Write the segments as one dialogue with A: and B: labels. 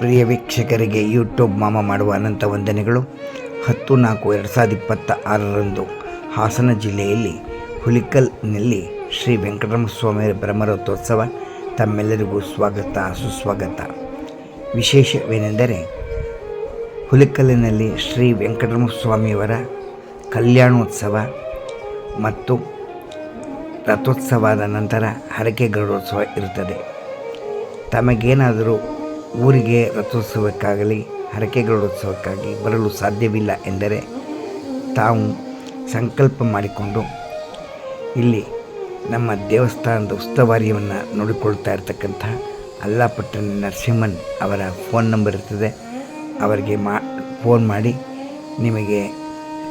A: ಪ್ರಿಯ ವೀಕ್ಷಕರಿಗೆ ಯೂಟ್ಯೂಬ್ ಮಾಮ ಮಾಡುವ ಅನಂತ ವಂದನೆಗಳು. 10/4/2026 ಹಾಸನ ಜಿಲ್ಲೆಯಲ್ಲಿ ಹುಲಿಕಲ್ನಲ್ಲಿ ಶ್ರೀ ವೆಂಕಟರಮಣ ಸ್ವಾಮಿ ಬ್ರಹ್ಮರಥೋತ್ಸವ. ತಮ್ಮೆಲ್ಲರಿಗೂ ಸ್ವಾಗತ ಸುಸ್ವಾಗತ. ವಿಶೇಷವೇನೆಂದರೆ ಹುಲಿಕಲ್ಲಿನಲ್ಲಿ ಶ್ರೀ ವೆಂಕಟರಮಣ ಸ್ವಾಮಿಯವರ ಕಲ್ಯಾಣೋತ್ಸವ ಮತ್ತು ರಥೋತ್ಸವದ ನಂತರ ಹರಕೆ ಗರುಡೋತ್ಸವ ಇರುತ್ತದೆ. ತಮಗೇನಾದರೂ ಊರಿಗೆ ರಥೋತ್ಸವಕ್ಕಾಗಲಿ ಹರಕೆ ಗರುಡೋತ್ಸವಕ್ಕಾಗಿ ಬರಲು ಸಾಧ್ಯವಿಲ್ಲ ಎಂದರೆ ತಾವು ಸಂಕಲ್ಪ ಮಾಡಿಕೊಂಡು ಇಲ್ಲಿ ನಮ್ಮ ದೇವಸ್ಥಾನದ ಉಸ್ತುವಾರಿಯನ್ನು ನೋಡಿಕೊಳ್ತಾ ಇರತಕ್ಕಂಥ ಅಲ್ಲಾಪಟ್ಟಣ ನರಸಿಂಹನ್ ಅವರ ಫೋನ್ ನಂಬರ್ ಇರ್ತದೆ. ಅವರಿಗೆ ಫೋನ್ ಮಾಡಿ ನಿಮಗೆ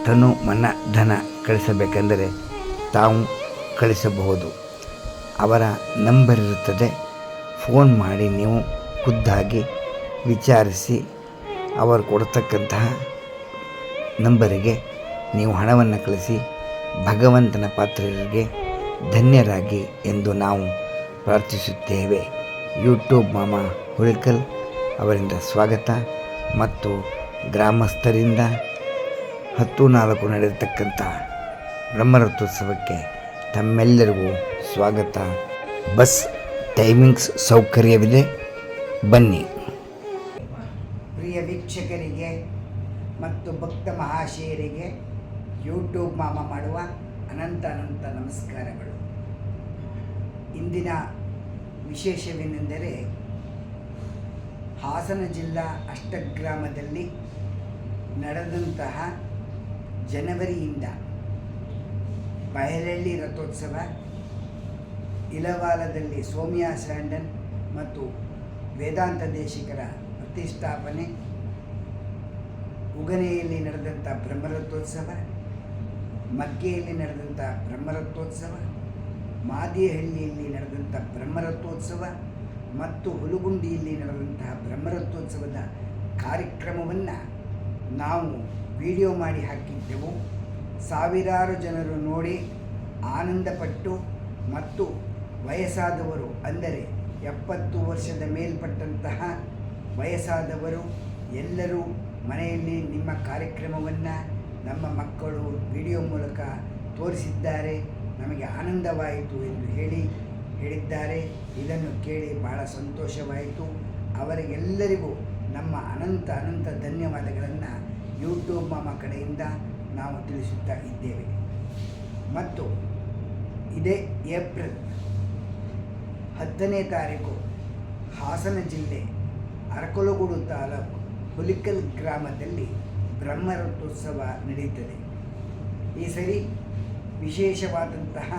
A: ತನು ಮನ ಧನ ಕಳಿಸಬೇಕೆಂದರೆ ತಾವು ಕಳಿಸಬಹುದು. ಅವರ ನಂಬರ್ ಇರುತ್ತದೆ. ಫೋನ್ ಮಾಡಿ ನೀವು ಖುದ್ದಾಗಿ ವಿಚಾರಿಸಿ ಅವರು ಕೊಡ್ತಕ್ಕಂತಹ ನಂಬರಿಗೆ ನೀವು ಹಣವನ್ನು ಕಳಿಸಿ ಭಗವಂತನ ಪಾತ್ರರಿಗೆ ಧನ್ಯರಾಗಿ ಎಂದು ನಾವು ಪ್ರಾರ್ಥಿಸುತ್ತೇವೆ. ಯೂಟ್ಯೂಬ್ ಮಾಮ ಹುಲಿಕಲ್ ಅವರಿಂದ ಸ್ವಾಗತ ಮತ್ತು ಗ್ರಾಮಸ್ಥರಿಂದ 10/4 ನಡೆಯತಕ್ಕಂಥ ಬ್ರಹ್ಮರಥೋತ್ಸವಕ್ಕೆ ತಮ್ಮೆಲ್ಲರಿಗೂ ಸ್ವಾಗತ. ಬಸ್ ಟೈಮಿಂಗ್ಸ್ ಸೌಕರ್ಯವಿದೆ, ಬನ್ನಿ. ಪ್ರಿಯ ವೀಕ್ಷಕರಿಗೆ ಮತ್ತು ಭಕ್ತ ಮಹಾಶಯರಿಗೆ ಯೂಟ್ಯೂಬ್ ಮಾಮ ಮಾಡುವ ಅನಂತ ನಮಸ್ಕಾರಗಳು. ಇಂದಿನ ವಿಶೇಷವೇನೆಂದರೆ ಹಾಸನ ಜಿಲ್ಲಾ ಅಷ್ಟಗ್ರಾಮದಲ್ಲಿ ನಡೆದಂತಹ ಜನವರಿಯಿಂದ ಬಯಲಹಳ್ಳಿ ರಥೋತ್ಸವ, ಇಲವಾಲದಲ್ಲಿ ಸೋಮ್ಯ ಸ್ಯಾಂಡನ್ ಮತ್ತು ವೇದಾಂತ ದೇಶಿಕರ ಪ್ರತಿಷ್ಠಾಪನೆ, ಉಗನೆಯಲ್ಲಿ ನಡೆದಂಥ ಬ್ರಹ್ಮರಥೋತ್ಸವ, ಮಗ್ಗೆಯಲ್ಲಿ ನಡೆದಂಥ ಬ್ರಹ್ಮರಥೋತ್ಸವ, ಮಾದಿಹಳ್ಳಿಯಲ್ಲಿ ನಡೆದಂಥ ಬ್ರಹ್ಮರಥೋತ್ಸವ ಮತ್ತು ಹುಲಗುಂಡಿಯಲ್ಲಿ ನಡೆದಂತಹ ಬ್ರಹ್ಮರಥೋತ್ಸವದ ಕಾರ್ಯಕ್ರಮವನ್ನು ನಾವು ವಿಡಿಯೋ ಮಾಡಿ ಹಾಕಿದ್ದೆವು. ಸಾವಿರಾರು ಜನರು ನೋಡಿ ಆನಂದಪಟ್ಟು ಮತ್ತು ವಯಸ್ಸಾದವರು ಅಂದರೆ 70 ವರ್ಷದ ಮೇಲ್ಪಟ್ಟಂತಹ ವಯಸ್ಸಾದವರು ಎಲ್ಲರೂ ಮನೆಯಲ್ಲಿ ನಿಮ್ಮ ಕಾರ್ಯಕ್ರಮವನ್ನು ನಮ್ಮ ಮಕ್ಕಳು ವಿಡಿಯೋ ಮೂಲಕ ತೋರಿಸಿದ್ದಾರೆ, ನಮಗೆ ಆನಂದವಾಯಿತು ಎಂದು ಹೇಳಿದ್ದಾರೆ. ಇದನ್ನು ಕೇಳಿ ಬಹಳ ಸಂತೋಷವಾಯಿತು. ಅವರಿಗೆಲ್ಲರಿಗೂ ನಮ್ಮ ಅನಂತ ಧನ್ಯವಾದಗಳನ್ನು ಯೂಟ್ಯೂಬ್ ಮಾಮ ಕಡೆಯಿಂದ ನಾವು ತಿಳಿಸುತ್ತಾ ಇದ್ದೇವೆ. ಮತ್ತು ಇದೇ ಏಪ್ರಿಲ್ 10ನೇ ತಾರೀಕು ಹಾಸನ ಜಿಲ್ಲೆ ಅರಕಲಗೂಡು ತಾಲೂಕು ಹುಲಿಕಲ್ ಗ್ರಾಮದಲ್ಲಿ ಬ್ರಹ್ಮರಥೋತ್ಸವ ನಡೆಯುತ್ತದೆ. ಈ ಸರಿ ವಿಶೇಷವಾದಂತಹ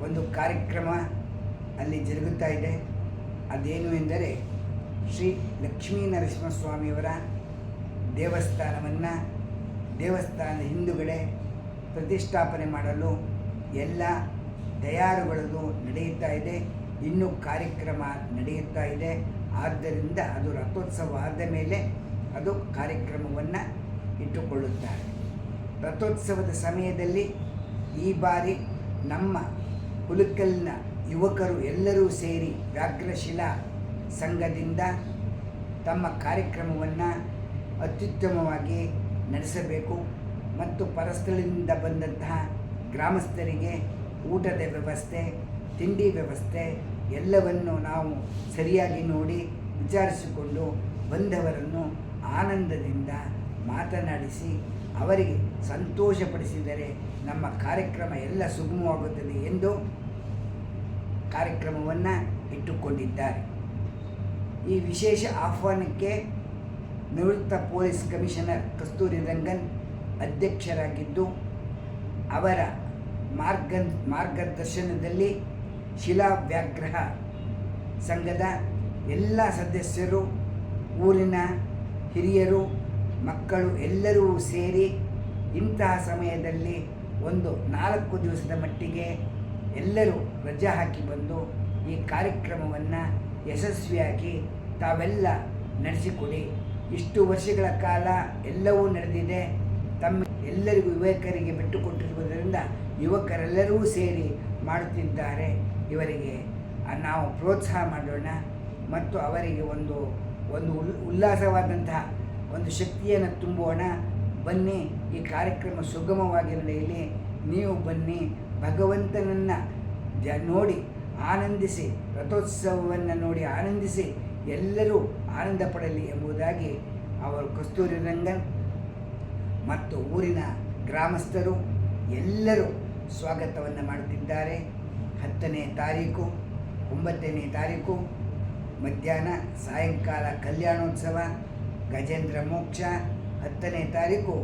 A: ಒಂದು ಕಾರ್ಯಕ್ರಮ ಅಲ್ಲಿ ಜರುಗುತ್ತಾ ಇದೆ. ಅದೇನು ಎಂದರೆ ಶ್ರೀ ಲಕ್ಷ್ಮೀ ನರಸಿಂಹಸ್ವಾಮಿಯವರ ದೇವಸ್ಥಾನದ ಹಿಂದುಗಡೆ ಪ್ರತಿಷ್ಠಾಪನೆ ಮಾಡಲು ಎಲ್ಲ ತಯಾರುಗಳು ನಡೆಯುತ್ತಾ ಇದೆ. ಇನ್ನೂ ಕಾರ್ಯಕ್ರಮ ನಡೆಯುತ್ತಾ ಇದೆ. ಆದ್ದರಿಂದ ಅದು ರಥೋತ್ಸವ ಆದ ಮೇಲೆ ಅದು ಕಾರ್ಯಕ್ರಮವನ್ನು ಇಟ್ಟುಕೊಳ್ಳುತ್ತಾರೆ. ರಥೋತ್ಸವದ ಸಮಯದಲ್ಲಿ ಈ ಬಾರಿ ನಮ್ಮ ಹುಲಿಕಲ್ನ ಯುವಕರು ಎಲ್ಲರೂ ಸೇರಿ ವ್ಯಾಘ್ರಶಿಲಾ ಸಂಘದಿಂದ ತಮ್ಮ ಕಾರ್ಯಕ್ರಮವನ್ನು ಅತ್ಯುತ್ತಮವಾಗಿ ನಡೆಸಬೇಕು ಮತ್ತು ಪರಸ್ಥಳದಿಂದ ಬಂದಂತಹ ಗ್ರಾಮಸ್ಥರಿಗೆ ಊಟದ ವ್ಯವಸ್ಥೆ, ತಿಂಡಿ ವ್ಯವಸ್ಥೆ ಎಲ್ಲವನ್ನು ನಾವು ಸರಿಯಾಗಿ ನೋಡಿ ವಿಚಾರಿಸಿಕೊಂಡು ಬಂದವರನ್ನು ಆನಂದದಿಂದ ಮಾತನಾಡಿಸಿ ಅವರಿಗೆ ಸಂತೋಷಪಡಿಸಿದರೆ ನಮ್ಮ ಕಾರ್ಯಕ್ರಮ ಎಲ್ಲ ಸುಗಮವಾಗುತ್ತದೆ ಎಂದು ಕಾರ್ಯಕ್ರಮವನ್ನು ಇಟ್ಟುಕೊಂಡಿದ್ದಾರೆ. ಈ ವಿಶೇಷ ಆಹ್ವಾನಕ್ಕೆ ನಿವೃತ್ತ ಪೊಲೀಸ್ ಕಮಿಷನರ್ ಕಸ್ತೂರಿ ರಂಗನ್ ಅಧ್ಯಕ್ಷರಾಗಿದ್ದು, ಅವರ ಮಾರ್ಗದರ್ಶನದಲ್ಲಿ ಶಿಲಾ ವ್ಯಾಘ್ರ ಸಂಘದ ಎಲ್ಲ ಸದಸ್ಯರು, ಊರಿನ ಹಿರಿಯರು, ಮಕ್ಕಳು ಎಲ್ಲರೂ ಸೇರಿ ಇಂತಹ ಸಮಯದಲ್ಲಿ ಒಂದು 4 ದಿವಸದ ಮಟ್ಟಿಗೆ ಎಲ್ಲರೂ ರಜೆ ಹಾಕಿ ಬಂದು ಈ ಕಾರ್ಯಕ್ರಮವನ್ನು ಯಶಸ್ವಿಯಾಗಿ ತಾವೆಲ್ಲ ನಡೆಸಿಕೊಡಿ. ಇಷ್ಟು ವರ್ಷಗಳ ಕಾಲ ಎಲ್ಲವೂ ನಡೆದಿದೆ. ತಮ್ಮ ಎಲ್ಲರಿಗೂ ಯುವಕರಿಗೆ ಬಿಟ್ಟುಕೊಟ್ಟಿರುವುದರಿಂದ ಯುವಕರೆಲ್ಲರೂ ಸೇರಿ ಮಾಡುತ್ತಿದ್ದಾರೆ. ಇವರಿಗೆ ನಾವು ಪ್ರೋತ್ಸಾಹ ಮಾಡೋಣ ಮತ್ತು ಅವರಿಗೆ
B: ಒಂದು ಉಲ್ಲಾಸವಾದಂತಹ ಒಂದು ಶಕ್ತಿಯನ್ನು ತುಂಬೋಣ. ಬನ್ನಿ, ಈ ಕಾರ್ಯಕ್ರಮ ಸುಗಮವಾಗಿ ನಡೆಯಲಿ. ನೀವು ಬನ್ನಿ, ಭಗವಂತನನ್ನು ನೋಡಿ ಆನಂದಿಸಿ, ರಥೋತ್ಸವವನ್ನು ನೋಡಿ ಆನಂದಿಸಿ ಎಲ್ಲರೂ ಆನಂದ ಪಡಲಿ ಎಂಬುದಾಗಿ ಅವರು ಕಸ್ತೂರಿ ರಂಗನ್ ಮತ್ತು ಊರಿನ ಗ್ರಾಮಸ್ಥರು ಎಲ್ಲರೂ ಸ್ವಾಗತವನ್ನು ಮಾಡುತ್ತಿದ್ದಾರೆ. 10ನೇ ತಾರೀಕು 9ನೇ ತಾರೀಕು ಮಧ್ಯಾಹ್ನ ಸಾಯಂಕಾಲ ಕಲ್ಯಾಣೋತ್ಸವ, ಗಜೇಂದ್ರ ಮೋಕ್ಷ. 10ನೇ ತಾರೀಕು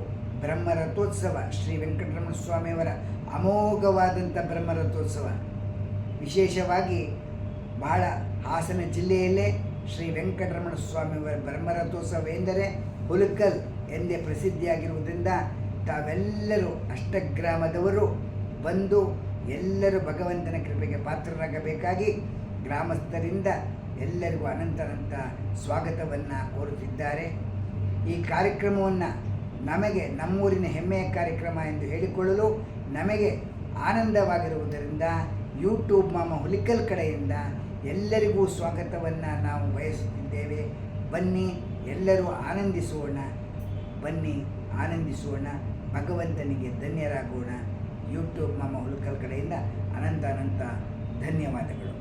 B: ಬ್ರಹ್ಮರಥೋತ್ಸವ, ಶ್ರೀ ವೆಂಕಟರಮಣ ಸ್ವಾಮಿಯವರ ಅಮೋಘವಾದಂಥ ಬ್ರಹ್ಮರಥೋತ್ಸವ. ವಿಶೇಷವಾಗಿ ಬಹಳ ಹಾಸನ ಜಿಲ್ಲೆಯಲ್ಲೇ ಶ್ರೀ ವೆಂಕಟರಮಣ ಸ್ವಾಮಿಯವರ ಬ್ರಹ್ಮರಥೋತ್ಸವ ಎಂದರೆ ಹುಲಕಲ್ ಎಂದೇ ಪ್ರಸಿದ್ಧಿಯಾಗಿರುವುದರಿಂದ ತಾವೆಲ್ಲರೂ ಅಷ್ಟಗ್ರಾಮದವರು ಬಂದು ಎಲ್ಲರೂ ಭಗವಂತನ ಕೃಪೆಗೆ ಪಾತ್ರರಾಗಬೇಕಾಗಿ ಗ್ರಾಮಸ್ಥರಿಂದ ಎಲ್ಲರಿಗೂ ಅನಂತ ಸ್ವಾಗತವನ್ನು ಕೋರುತ್ತಿದ್ದಾರೆ. ಈ ಕಾರ್ಯಕ್ರಮವನ್ನು ನಮಗೆ ನಮ್ಮೂರಿನ ಹೆಮ್ಮೆಯ ಕಾರ್ಯಕ್ರಮ ಎಂದು ಹೇಳಿಕೊಳ್ಳಲು ನಮಗೆ ಆನಂದವಾಗಿರುವುದರಿಂದ ಯೂಟ್ಯೂಬ್ ಮಾಮ ಹುಲಿಕಲ್ ಕಡೆಯಿಂದ ಎಲ್ಲರಿಗೂ ಸ್ವಾಗತವನ್ನು ನಾವು ಬಯಸುತ್ತಿದ್ದೇವೆ. ಬನ್ನಿ, ಎಲ್ಲರೂ ಆನಂದಿಸೋಣ. ಬನ್ನಿ, ಆನಂದಿಸೋಣ, ಭಗವಂತನಿಗೆ ಧನ್ಯರಾಗೋಣ. ಯೂಟ್ಯೂಬ್ ಮಾಮ ಹುಲಿಕಲ್ ಕಡೆಯಿಂದ ಅನಂತ ಧನ್ಯವಾದಗಳು.